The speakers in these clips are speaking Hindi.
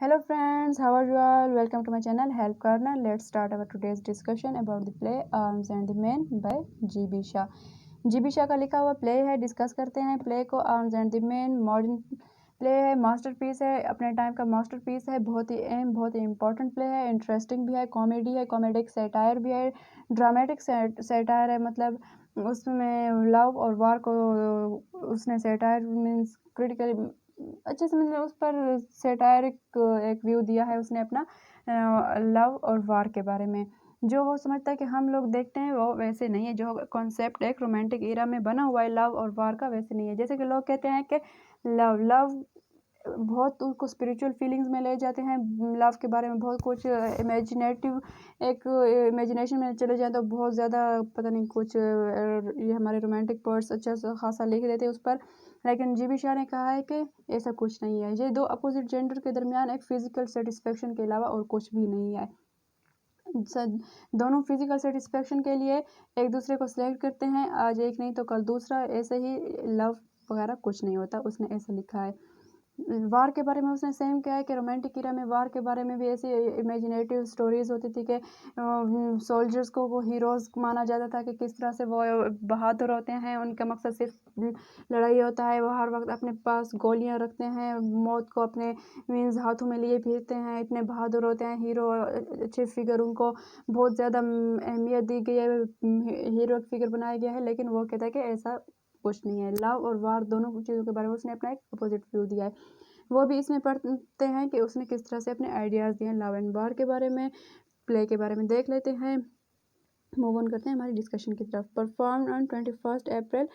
Hello friends, how are you all? Welcome to my channel Help Corner. Let's start our today's discussion about the play Arms and the Men by GB Shah. GB Shah का लिखा हुआ प्ले है, डिस्कस करते हैं प्ले को। Arms and the man modern play है, मास्टरपीस है, अपने टाइम का मास्टरपीस है, बहुत ही इम्पोर्टेंट प्ले है, इंटरेस्टिंग भी है, कॉमेडी है, कॉमेडिक सैटायर भी है, ड्रामेटिक सैटायर है, मतलब उसमें लव और वार को उसने सैटायर मीन्स क्रिटिकली अच्छे से मतलब उस पर सैटायरिक एक व्यू दिया है उसने अपना लव और वार के बारे में। जो वो समझता है कि हम लोग देखते हैं वो वैसे नहीं है, जो कॉन्सेप्ट एक रोमांटिक एरा में बना हुआ है लव और वार का, वैसे नहीं है। जैसे कि लोग कहते हैं कि लव बहुत उसको स्पिरिचुअल फीलिंग्स में ले जाते हैं, लव के बारे में बहुत कुछ इमेजिनेटिव एक इमेजिनेशन में चले जाए तो बहुत ज़्यादा पता नहीं कुछ ये हमारे रोमांटिक पोएट्स अच्छा खासा लिख देते हैं उस पर। लेकिन GB शाह ने कहा है कि ऐसा कुछ नहीं है, ये दो अपोजिट जेंडर के दरमियान एक फिजिकल सेटिस्फेक्शन के अलावा और कुछ भी नहीं है। दोनों फिजिकल सेटिस्फेक्शन के लिए एक दूसरे को सिलेक्ट करते हैं, आज एक नहीं तो कल दूसरा, ऐसे ही लव वगैरह कुछ नहीं होता, उसने ऐसा लिखा है। वार के बारे में उसने सेम क्या है कि रोमांटिक एरा में वार के बारे में भी ऐसी इमेजिनेटिव स्टोरीज होती थी कि सोल्जर्स को वो हीरोज़ माना जाता था कि किस तरह से वो बहादुर होते हैं, उनका मकसद सिर्फ लड़ाई होता है, वो हर वक्त अपने पास गोलियां रखते हैं, मौत को अपने मीन्स हाथों में लिए फिरते हैं, इतने बहादुर होते हैं हीरो, अच्छे फिगर, उनको बहुत ज़्यादा अहमियत दी गई है, हीरो फिगर बनाया गया है। लेकिन वो कहता है कि ऐसा कुछ नहीं है, लव और वार दोनों चीज़ों के बारे में उसने अपना एक अपोजिट व्यू दिया है। वो भी इसमें पढ़ते हैं कि उसने किस तरह से अपने आइडियाज़ दिए हैं लव एंड वार के बारे में। प्ले के बारे में देख लेते हैं, मूव ऑन करते हैं हमारी डिस्कशन की तरफ। परफॉर्म ऑन 21 अप्रैल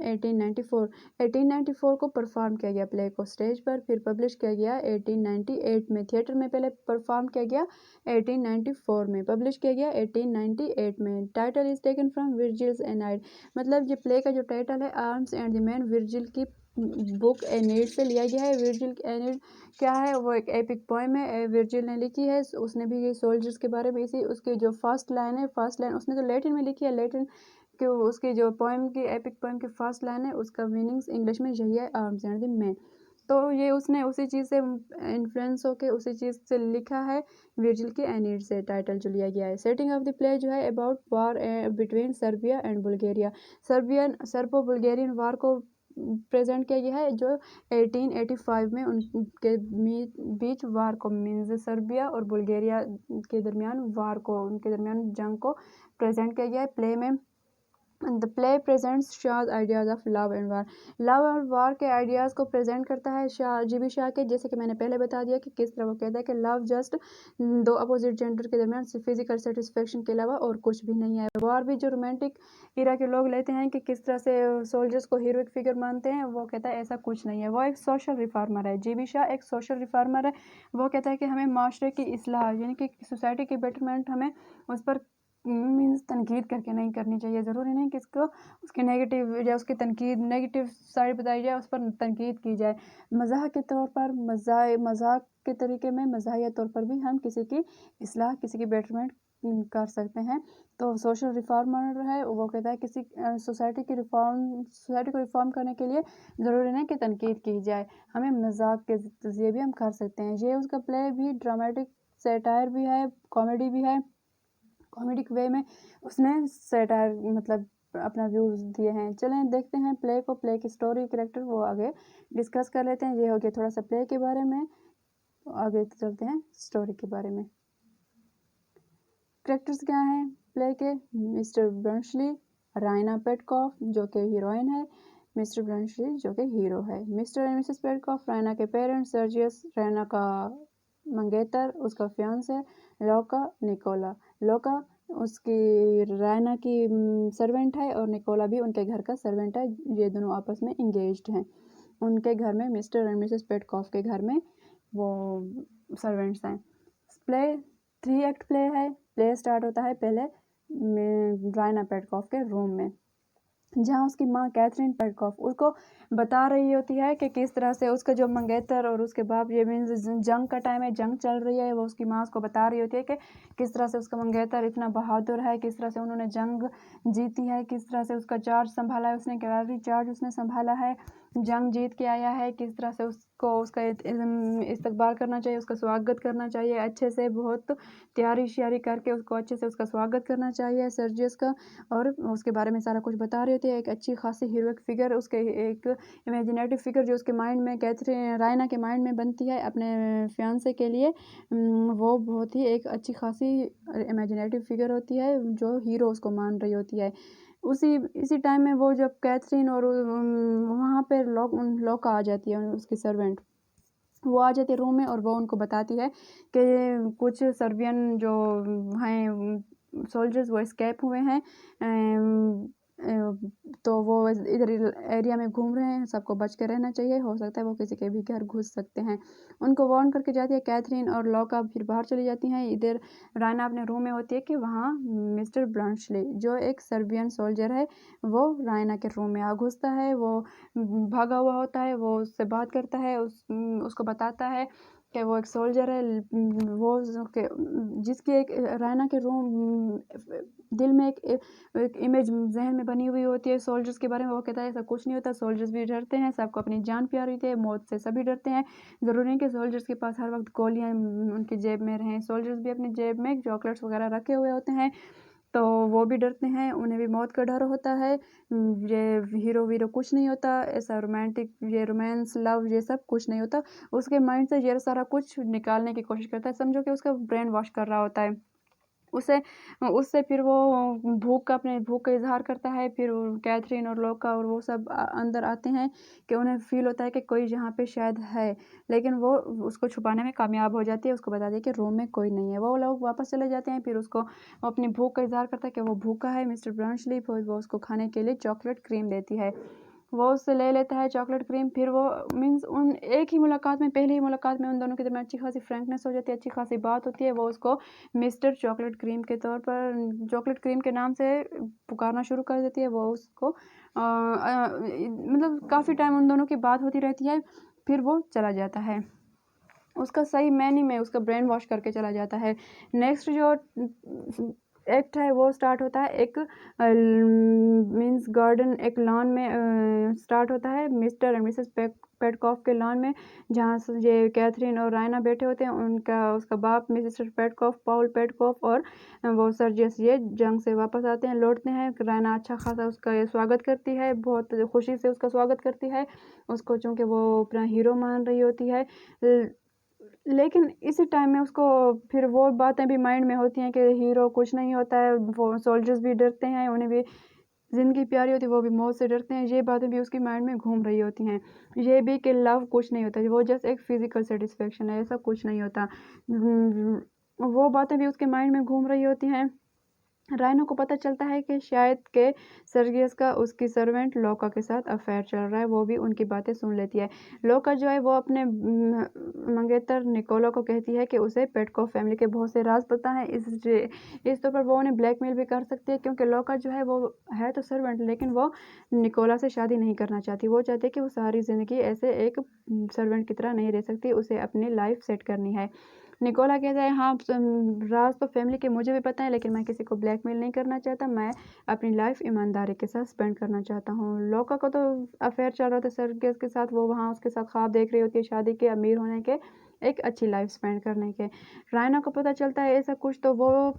1894, 1894 को परफॉर्म किया गया प्ले को स्टेज पर, फिर पब्लिश किया गया 1898 में, थिएटर में पहले परफॉर्म किया गया, 1894 में पब्लिश किया गया, 1898 में। टाइटल इज टेकन फ्रॉम विर्जिल्स एनाइड, मतलब ये प्ले का जो टाइटल है arms and the man Virgil की बुक एनीड से लिया गया है। विर्जिल एनीड क्या है, वो एक एपिक पोएम है, विर्जिल ने लिखी है, उसने भी ये सोल्जर्स के बारे में इसी उसकी जो फर्स्ट लाइन है, फर्स्ट लाइन उसने तो लैटिन में लिखी है, लैटिन कि उसकी जो पोएम की एपिक पोएम की फर्स्ट लाइन है उसका मीनिंग्स इंग्लिश में यही है, आर्म्स एंड द मैन। तो ये उसने उसी चीज़ से इन्फ्लुएंस होकर उसी चीज़ से लिखा है, विर्जिल की एनीड से टाइटल जो लिया गया है। सेटिंग ऑफ द प्ले जो है about war between Serbia and Bulgaria, Serbo Bulgarian war को प्रेजेंट किया गया है, जो 1885 में उनके बीच वार को मीन्स सर्बिया और बुल्गारिया के दरमियान वार को, उनके दरमियान जंग को प्रेजेंट किया गया है प्ले में। The play presents Shah ideas of love and war, love और वार के आइडियाज़ को प्रेजेंट करता है GB शाह के, जैसे कि मैंने पहले बता दिया कि किस तरह वो कहता है कि लव जस्ट दो अपोजिट जेंडर के दरमियान फिजिकल सेटिस्फेक्शन के अलावा और कुछ भी नहीं है। वार भी जो रोमांटिक इरा के लोग लेते हैं कि किस तरह से सोल्जर्स को हीरोइक फिगर मानते हैं, वो कहता है ऐसा कुछ नहीं है। वो एक सोशल रिफॉर्मर है, GB शाह एक सोशल रिफॉर्मर है। वो कहता है कि हमें माशरे की इस्लाह यानी कि सोसाइटी की बेटरमेंट हमें उस पर मीन्स तनकीद करके नहीं करनी चाहिए, ज़रूरी नहीं कि इसको उसके नेगेटिव या उसकी तनकीद नेगेटिव साइड बताई जाए, उस पर तनकीद की जाए। मज़ाक के तौर पर मज़ाक के तरीके में मज़ाहिया तौर पर भी हम किसी की इस्लाह, किसी की बेटरमेंट कर सकते हैं। तो सोशल रिफॉर्मर है, वो कहता है किसी सोसाइटी को रिफॉर्म करने के लिए ज़रूरी नहीं कि तनकीद की जाए, हमें मज़ाक के ज़रिए भी हम कर सकते हैं। ये उसका प्ले भी ड्रामेटिक सैटायर भी है, कॉमेडी भी है, कॉमेडिक वे में उसने सैटायर मतलब अपना व्यूज़ दिए हैं। चलें देखते हैं प्ले को, प्ले की स्टोरी कैरेक्टर वो आगे डिस्कस कर लेते हैं। ये हो गया थोड़ा सा प्ले के बारे में, आगे चलते हैं स्टोरी के बारे में। कैरेक्टर्स क्या हैं प्ले के, मिस्टर ब्रंशली, रायना पेटकॉफ जो कि हीरोइन है, मिस्टर ब्रंशली जो कि हीरो है। Mister and Mrs Petkoff Raina के पेरेंट्स, सर्जियस रायना का मंगेतर, उसका फियांस है, लोका निकोला, लोका उसकी रायना की सर्वेंट है और निकोला भी उनके घर का सर्वेंट है। ये दोनों आपस में इंगेज्ड हैं, उनके घर में मिस्टर एंड मिसेस पेटकॉफ के घर में वो सर्वेंट्स हैं। प्ले 3 एक्ट प्ले है। प्ले स्टार्ट होता है पहले रायना पेटकॉफ के रूम में, जहाँ उसकी माँ कैथरीन पेटकॉफ उसको बता रही होती है कि किस तरह से उसका जो मंगेतर और उसके बाप, ये मीन्स जंग का टाइम है, जंग चल रही है, वो उसकी माँ उसको बता रही होती है कि किस तरह से उसका मंगेतर इतना बहादुर है, किस तरह से उन्होंने जंग जीती है, किस तरह से उसका चार्ज संभाला है, उसने कैवलरी चार्ज उसने संभाला है, जंग जीत के आया है, किस तरह से उस उसको उसका इस्तकबाल करना चाहिए, उसका स्वागत करना चाहिए अच्छे से, बहुत तैयारी-श्यारी करके उसको अच्छे से उसका स्वागत करना चाहिए सर्जियस का। और उसके बारे में सारा कुछ बता रहे थे, एक अच्छी खासी हीरोइक फिगर, उसके एक इमेजिनेटिव फिगर जो उसके माइंड में रायना के माइंड में बनती है अपने फियांसे के लिए, वो बहुत ही एक अच्छी खासी इमेजिनेटिव फिगर होती है जो हीरो उसको मान रही होती है। इसी टाइम में वो जब कैथरीन और वहाँ पे लौका आ जाती है, उसकी सर्वेंट वो आ जाती है रूम में और वो उनको बताती है कि कुछ सर्बियन जो हैं सोल्जर्स वो एस्केप हुए हैं, तो वो इधर एरिया में घूम रहे हैं, सबको बच के रहना चाहिए, हो सकता है वो किसी के भी घर घुस सकते हैं। उनको वार्न करके जाती है कैथरीन और लौका, फिर बाहर चली जाती हैं। इधर रायना अपने रूम में होती है कि वहाँ मिस्टर ब्लंशली जो एक सर्बियन सोल्जर है वो रायना के रूम में आ घुसता है, वो भागा हुआ होता है, वो उससे बात करता है, उसको बताता है कि वो एक सोल्जर है, वो जिसकी एक रायना के रूम दिल में एक इमेज जहन में बनी हुई होती है सोल्जर्स के बारे में। वो कहता है ऐसा कुछ नहीं होता, सोल्जर्स भी डरते हैं, सबको अपनी जान प्यारी होती है, मौत से सभी डरते हैं, ज़रूरी नहीं कि सोल्जर्स के पास हर वक्त गोलियां उनकी जेब में रहें, सोल्जर्स भी अपनी जेब में चॉकलेट्स वगैरह रखे हुए होते हैं, तो वो भी डरते हैं, उन्हें भी मौत का डर होता है। ये हीरो वीरो कुछ नहीं होता, ऐसा रोमांटिक ये रोमांस लव ये सब कुछ नहीं होता। उसके माइंड से ये सारा कुछ निकालने की कोशिश करता है, समझो कि उसका ब्रेन वॉश कर रहा होता है उसे। उससे फिर वो अपने भूख का इज़हार करता है। फिर कैथरीन और लौका और वो सब अंदर आते हैं कि उन्हें फ़ील होता है कि कोई यहाँ पे शायद है, लेकिन वो उसको छुपाने में कामयाब हो जाती है, उसको बताती है कि रूम में कोई नहीं है। वो लोग वापस चले जाते हैं, फिर उसको अपनी भूख का इज़हार करता है कि वो भूखा है। मिस्टर ब्लंशली फिर वो उसको खाने के लिए चॉकलेट क्रीम देती है, वो उससे ले लेता है चॉकलेट क्रीम। फिर वो मीन्स उन एक ही मुलाकात में, पहली ही मुलाकात में उन दोनों के दरमियान अच्छी खासी फ्रैंकनेस हो जाती है, अच्छी खासी बात होती है। वो उसको मिस्टर चॉकलेट क्रीम के तौर पर, चॉकलेट क्रीम के नाम से पुकारना शुरू कर देती है। वो उसको मतलब काफ़ी टाइम उन दोनों की बात होती रहती है, फिर वो चला जाता है, उसका सही मैनी में उसका ब्रेन वॉश करके चला जाता है। नेक्स्ट जो एक्ट है वो स्टार्ट होता है एक मीन्स गार्डन, एक लॉन में स्टार्ट होता है, मिस्टर एंड मिसेस पेटकॉफ के लॉन में, जहाँ से ये कैथरीन और रायना बैठे होते हैं। उसका बाप मिस्टर पेटकॉफ, पॉल पेटकॉफ, और वो सर्जियस ये जंग से वापस आते हैं, लौटते हैं। रायना अच्छा खासा उसका स्वागत करती है, बहुत खुशी से उसका स्वागत करती है उसको, चूँकि वो अपना हीरो मान रही होती है। लेकिन इसी टाइम में उसको फिर वो बातें भी माइंड में होती हैं कि हीरो कुछ नहीं होता है, वो सोल्जर्स भी डरते हैं, उन्हें भी ज़िंदगी प्यारी होती है, वो भी मौत से डरते हैं। ये बातें भी उसकी माइंड में घूम रही होती हैं, ये भी कि लव कुछ नहीं होता, वो जस्ट एक फिज़िकल सेटिस्फेक्शन है, ऐसा कुछ नहीं होता। वो बातें भी उसके माइंड में घूम रही होती हैं। रायनो को पता चलता है कि शायद के सर्गियस का उसकी सर्वेंट लौका के साथ अफेयर चल रहा है, वो भी उनकी बातें सुन लेती है। लौका जो है वो अपने मंगेतर निकोला को कहती है कि उसे पेटकॉफ फैमिली के बहुत से राज पता हैं, इस तौर पर वो उन्हें ब्लैकमेल भी कर सकती है, क्योंकि लौका जो है वो है तो सर्वेंट, लेकिन वो निकोला से शादी नहीं करना चाहती। वो चाहती है कि वो सारी ज़िंदगी ऐसे एक सर्वेंट की तरह नहीं रह सकती, उसे अपनी लाइफ सेट करनी है। निकोला कहता है हाँ राज तो फैमिली के मुझे भी पता है, लेकिन मैं किसी को ब्लैकमेल नहीं करना चाहता, मैं अपनी लाइफ ईमानदारी के साथ स्पेंड करना चाहता हूँ। लौका को तो अफेयर चल रहा था सर्गियस के साथ, वो वहाँ उसके साथ ख्वाब देख रही होती है शादी के, अमीर होने के, एक अच्छी लाइफ स्पेंड करने के। रायना को पता चलता है ऐसा कुछ, तो वो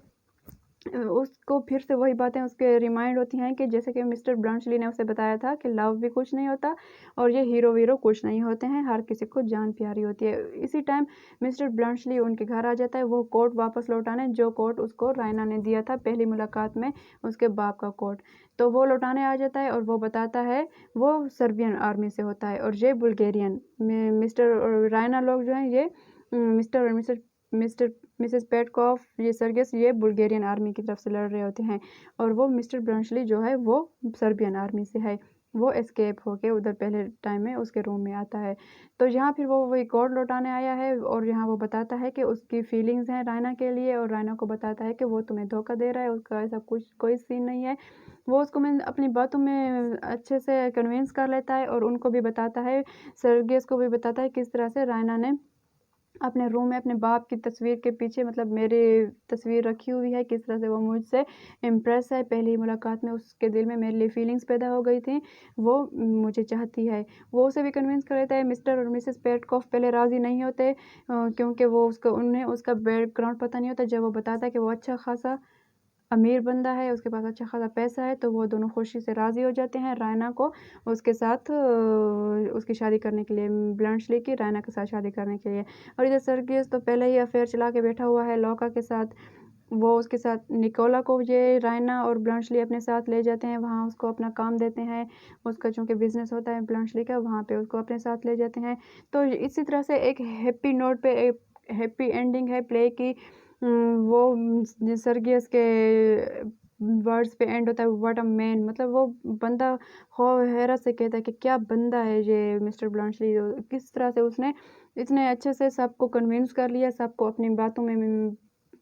उसको फिर से वही बातें उसके रिमाइंड होती हैं कि जैसे कि मिस्टर ब्लंशली ने उसे बताया था कि लव भी कुछ नहीं होता और ये हीरो वीरो कुछ नहीं होते हैं, हर किसी को जान प्यारी होती है। इसी टाइम मिस्टर ब्लंशली उनके घर आ जाता है, वो कोट वापस लौटाने, जो कोट उसको रायना ने दिया था पहली मुलाकात में, उसके बाप का कोट, तो वो लौटाने आ जाता है और वो बताता है वो सर्बियन आर्मी से होता है और ये बुल्गेरियन। मिस्टर रायना लोग जो हैं ये मिस्टर और मिस्टर मिसेस पेटकॉफ, ये सर्गियस ये बुल्गेरियन आर्मी की तरफ से लड़ रहे होते हैं, और वो मिस्टर ब्लंशली जो है वो सर्बियन आर्मी से है। वो एस्केप होके उधर पहले टाइम में उसके रूम में आता है, तो यहाँ फिर वो वही कोड लौटाने आया है और यहाँ वो बताता है कि उसकी फीलिंग्स हैं रायना के लिए, और रायना को बताता है कि वो तुम्हें धोखा दे रहा है, उसका ऐसा कुछ कोई सीन नहीं है। वो उसको मैं अपनी बातों में अच्छे से कन्विंस कर लेता है और उनको भी बताता है, सर्गियस को भी बताता है किस तरह से रायना ने अपने रूम में अपने बाप की तस्वीर के पीछे मतलब मेरी तस्वीर रखी हुई है, किस तरह से वो मुझसे इम्प्रेस है। पहली मुलाकात में उसके दिल में मेरे लिए फीलिंग्स पैदा हो गई थी, वो मुझे चाहती है। वो उसे भी कन्विंस कर देता है। मिस्टर और मिसेस पेटकॉफ पहले राज़ी नहीं होते क्योंकि उन्हें उसका बैकग्राउंड पता नहीं होता। जब वो बताता है कि वो अच्छा खासा अमीर बंदा है, उसके पास अच्छा खासा पैसा है, तो वो दोनों खुशी से राज़ी हो जाते हैं रायना को उसके साथ उसकी शादी करने के लिए, ब्लंशली की रायना के साथ शादी करने के लिए। और इधर सर्गियस तो पहले ही अफेयर चला के बैठा हुआ है लौका के साथ। वो उसके साथ निकोला को ये रायना और ब्लंशली अपने साथ ले जाते हैं, वहाँ उसको अपना काम देते हैं। उसका चूँकि बिज़नेस होता है ब्लंशली का, वहाँ पे उसको अपने साथ ले जाते हैं। तो इसी तरह से एक हैप्पी नोट पे एक हैप्पी एंडिंग है प्ले की। वो सर्गियस के वर्ड्स पे एंड होता है, व्हाट अ मैन, मतलब वो बंदा हो हैरत से कहता है कि क्या बंदा है ये मिस्टर ब्लंशली। किस तरह से उसने इतने अच्छे से सबको कन्विंस कर लिया, सबको अपनी बातों में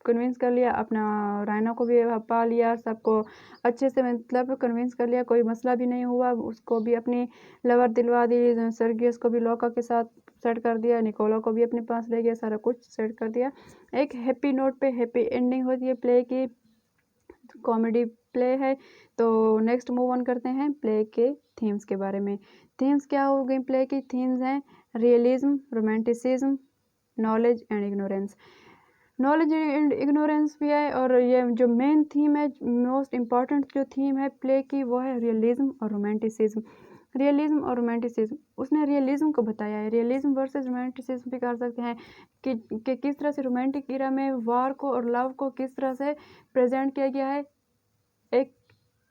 कन्विंस कर लिया, अपना रायना को भी पा लिया, सबको अच्छे से मतलब कन्विंस कर लिया, कोई मसला भी नहीं हुआ। उसको भी अपनी लवर दिलवा दी, सर्गियस को भी लौका के साथ सेट कर दिया, निकोला को भी अपने पास ले गया, सारा कुछ सेट कर दिया। एक हैप्पी नोट पे हैप्पी एंडिंग होती है प्ले की, कॉमेडी प्ले है। तो नेक्स्ट मूव ऑन करते हैं प्ले के थीम्स के बारे में। थीम्स क्या हो गई प्ले की? थीम्स हैं realism, romanticism, knowledge and ignorance. Knowledge and ignorance भी है, और ये जो मेन थीम है, मोस्ट इम्पॉर्टेंट जो थीम है प्ले की, वो है रियलिज्म और रोमांटिसिज्म। रियलिज्म और रोमांटिसिज्म, उसने रियलिज्म को बताया है। रियलिज्म वर्सेस रोमांटिसिज्म भी कर सकते हैं कि किस तरह से रोमांटिक इरा में वार को और लव को किस तरह से प्रेजेंट किया गया है। एक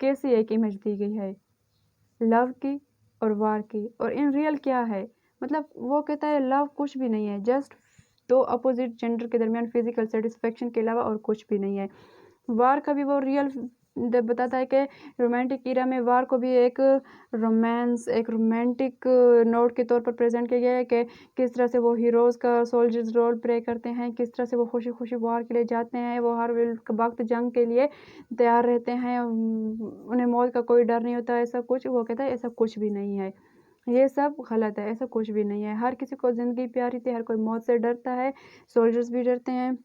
कैसी एक इमेज दी गई है लव की और वार की, और इन रियल क्या है। मतलब वो कहता है लव कुछ भी नहीं है, जस्ट दो अपोजिट जेंडर के दरमियान फिजिकल सेटिस्फेक्शन के अलावा और कुछ भी नहीं है। वार का भी वो रियल बताता है कि रोमांटिक इरा में वार को भी एक रोमांस, एक रोमांटिक नोट के तौर पर प्रेजेंट किया गया है कि किस तरह से वो हीरोज़ का सोल्जर्स रोल प्ले करते हैं, किस तरह से वो खुशी खुशी वार के लिए जाते हैं, वो हर वक्त जंग के लिए तैयार रहते हैं, उन्हें मौत का कोई डर नहीं होता। ऐसा कुछ वो कहता है ऐसा कुछ भी नहीं है, ये सब गलत है, ऐसा कुछ भी नहीं है। हर किसी को ज़िंदगी प्यारी थी, हर कोई मौत से डरता है, सोल्जर्स भी डरते हैं।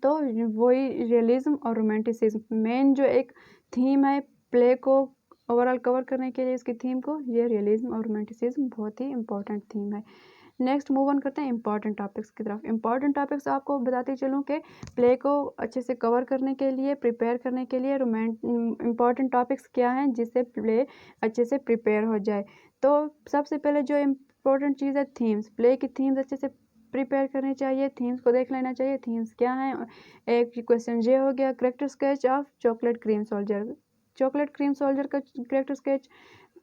तो वही रियलिज्म और रोमांटिसिज्म मेन जो एक थीम है प्ले को ओवरऑल कवर करने के लिए, इसकी थीम को, ये रियलिज्म और रोमांटिसिज्म बहुत ही इंपॉर्टेंट थीम है। नेक्स्ट मूव ऑन करते हैं इंपॉर्टेंट टॉपिक्स की तरफ। इंपॉर्टेंट टॉपिक्स आपको बताती चलूँ कि प्ले को अच्छे से कवर करने के लिए, प्रिपेयर करने के लिए इंपॉर्टेंट टॉपिक्स क्या हैं जिससे प्ले अच्छे से प्रिपेयर हो जाए। तो सबसे पहले जो इम्पोर्टेंट चीज़ है थीम्स, प्ले की थीम्स अच्छे से प्रिपेयर करनी चाहिए, थीम्स को देख लेना चाहिए। थीम्स क्या हैं? एक क्वेश्चन ये हो गया, character sketch of chocolate cream soldier. Chocolate cream soldier का करेक्टर स्केच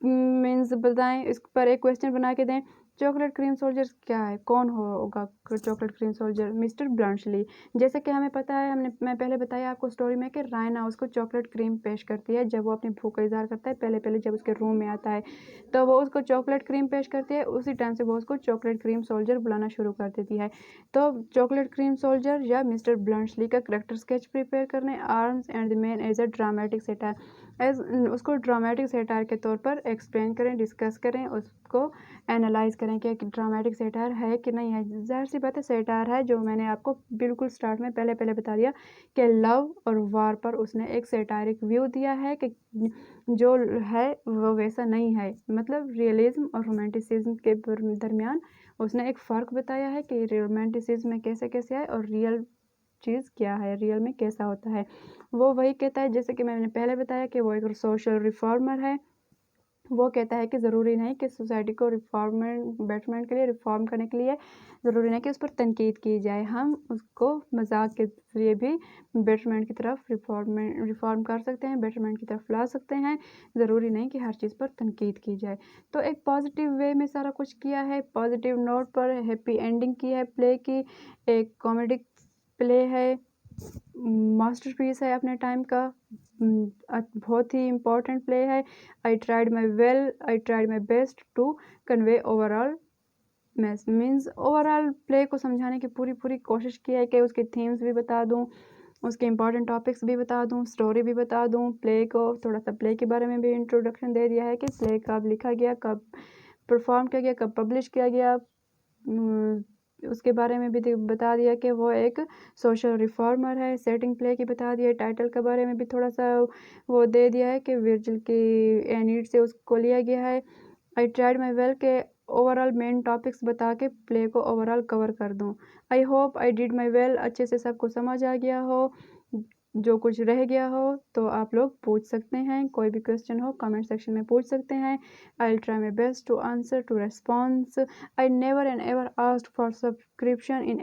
मीन्स बताएं, इस पर एक क्वेश्चन बना के दें। चॉकलेट क्रीम सोल्जर क्या है, कौन होगा chocolate cream soldier? Mister Bluntschli. जैसे कि हमें पता है, मैं पहले बताया आपको स्टोरी में कि रायना उसको चॉकलेट क्रीम पेश करती है जब वो अपनी भूख का इजहार करता है, पहले पहले जब उसके रूम में आता है तो वो उसको चॉकलेट क्रीम पेश करती है। उसी टाइम से वो उसको चॉकलेट क्रीम सोल्जर बुलाना शुरू कर देती है। तो चॉकलेट क्रीम सोल्जर या मिस्टर ब्लंशली का करेक्टर स्केच प्रिपेयर करने, arms and the man as a dramatic satire, as उसको ड्रामेटिक सेटायर के तौर पर एक्सप्लेन करें, डिस्कस करें, उसको एनालाइज करें कि ड्रामेटिक सेटायर है कि नहीं है। ज़ाहिर सी बात है सेटायर है, जो मैंने आपको बिल्कुल स्टार्ट में पहले पहले बता दिया कि लव और वार पर उसने एक सेटायरिक व्यू दिया है कि जो है वो वैसा नहीं है। मतलब रियलिज्म और रोमांटिसिज्म के दरमियान उसने एक फ़र्क बताया है कि रोमांटिसिज्म में कैसे कैसे है और रियल चीज़ क्या है, रियल में कैसा होता है। वो वही कहता है, जैसे कि मैंने पहले बताया कि वो एक सोशल रिफॉर्मर है। वो कहता है कि ज़रूरी नहीं कि सोसाइटी को बेटरमेंट के लिए, रिफॉर्म करने के लिए ज़रूरी नहीं कि उस पर तनकीद की जाए, हम उसको मजाक के ज़रिए भी बेटरमेंट की तरफ रिफॉर्म कर सकते हैं, बेटरमेंट की तरफ ला सकते हैं। ज़रूरी नहीं कि हर चीज़ पर तनकीद की जाए। तो एक पॉजिटिव वे में सारा कुछ किया है, पॉजिटिव नोट पर हैप्पी एंडिंग की है प्ले की। एक कॉमेडी प्ले है, मास्टरपीस है अपने टाइम का, बहुत ही इम्पोर्टेंट प्ले है। I tried my best to convey overall means overall play को समझाने की पूरी कोशिश की है कि उसके थीम्स भी बता दूँ, उसके इंपॉर्टेंट टॉपिक्स भी बता दूँ, स्टोरी भी बता दूँ, प्ले को थोड़ा सा प्ले के बारे में भी इंट्रोडक्शन दे दिया है कि प्ले कब लिखा गया, कब परफॉर्म किया गया, कब पब्लिश किया गया, उसके बारे में भी बता दिया कि वो एक सोशल रिफॉर्मर है। सेटिंग प्ले की बता दिया। टाइटल के बारे में भी थोड़ा सा वो दे दिया है कि वर्जिल की एनीड से उसको लिया गया है। आई ट्राइड माई वेल के ओवरऑल मेन टॉपिक्स बता के प्ले को ओवरऑल कवर कर दूँ। I hope I did my well, अच्छे से सबको समझ आ गया हो। जो कुछ रह गया हो तो आप लोग पूछ सकते हैं, कोई भी क्वेश्चन हो कमेंट सेक्शन में पूछ सकते हैं। I will try my best to answer to response. I never and ever asked for subscription in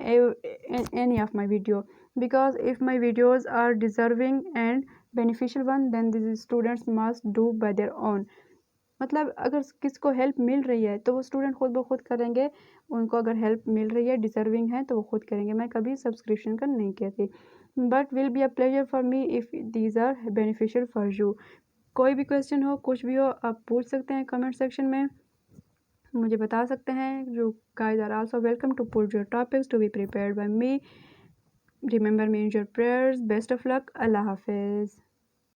any of my video because if my videos are deserving and beneficial one then these students must do by their own। मतलब अगर किसको हेल्प मिल रही है तो वो स्टूडेंट खुद ब खुद करेंगे। उनको अगर हेल्प मिल रही है, डिजर्विंग है, तो वो खुद करेंगे। मैं कभी सब्सक्रिप्शन का नहीं कहती। But will be a pleasure for me if these are beneficial for you. कोई भी क्वेश्चन हो, कुछ भी हो, आप पूछ सकते हैं कमेंट सेक्शन में, मुझे बता सकते हैं। जो guys are also welcome to put your topics to be prepared by me. Remember me in your prayers. Best of luck. Allah हाफिज़।